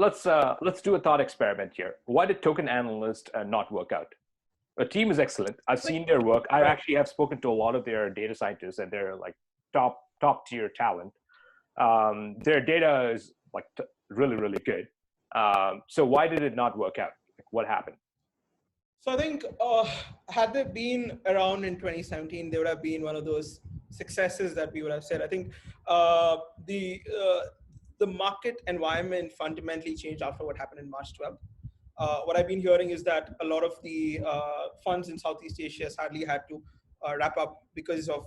let's do a thought experiment here. Why did Token Analyst not work out? The team is excellent. I've seen their work. I actually have spoken to a lot of their data scientists, and they're like top tier talent. Their data is like really really good. So why did it not work out? Like, what happened? So I think had they been around in 2017, they would have been one of those successes that we would have said. I think the market environment fundamentally changed after what happened in March 12th. What I've been hearing is that a lot of the funds in Southeast Asia sadly had to wrap up because of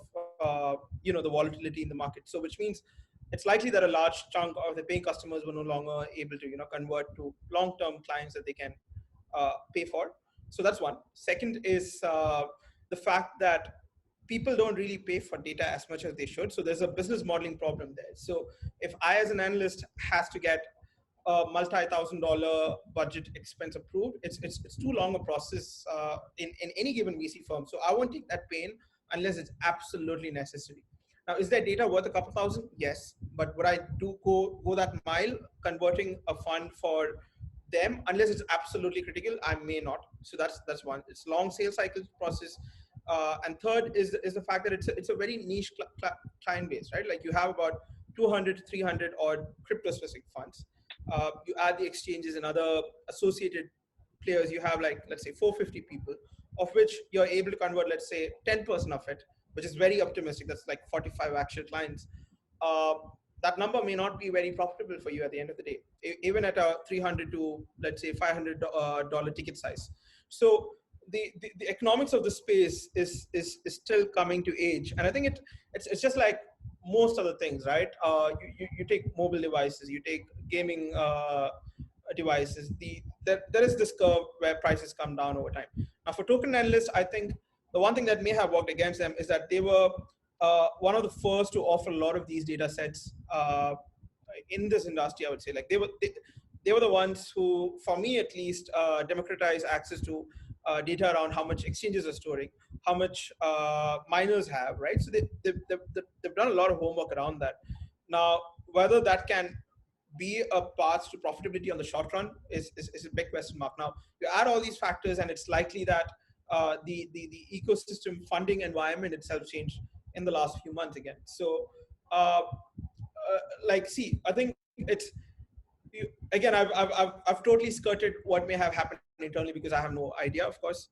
the volatility in the market. So which means it's likely that a large chunk of the paying customers were no longer able to convert to long-term clients that they can pay for. So that's one. Second is the fact that people don't really pay for data as much as they should. So there's a business modeling problem there. So if I, as an analyst, has to get a multi-$1,000 budget expense approved, it's too long a process in any given VC firm. So I won't take that pain unless it's absolutely necessary. Now, is that data worth a couple thousand? Yes, but would I go that mile converting a fund for them unless it's absolutely critical? I may not. So that's one. It's long sales cycle process. And third is the fact that it's a very niche client base, right? Like you have about 200 to 300 odd crypto specific funds. You add the exchanges and other associated players, you have like, let's say 450 people, of which you're able to convert, let's say 10% of it, which is very optimistic. That's like 45 actual clients. That number may not be very profitable for you at the end of the day, even at a 300 to let's say $500 ticket size. So the economics of the space is still coming to age, and I think it's just like most other things, right? You take mobile devices, you take gaming devices. There is this curve where prices come down over time. Now for Token Analyst, I think the one thing that may have worked against them is that they were one of the first to offer a lot of these data sets in this industry. I would say, like they were the ones who, for me at least, democratized access to data around how much exchanges are storing, how much miners have, right? So they've done a lot of homework around that. Now, whether that can be a path to profitability on the short run is a big question mark. Now, you add all these factors, and it's likely that the ecosystem funding environment itself changed in the last few months again. So, I think it's again, I've totally skirted what may have happened internally because I have no idea, of course.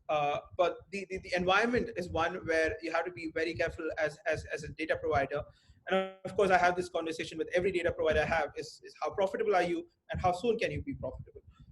But the environment is one where you have to be very careful as a data provider. And of course, I have this conversation with every data provider I have is how profitable are you and how soon can you be profitable?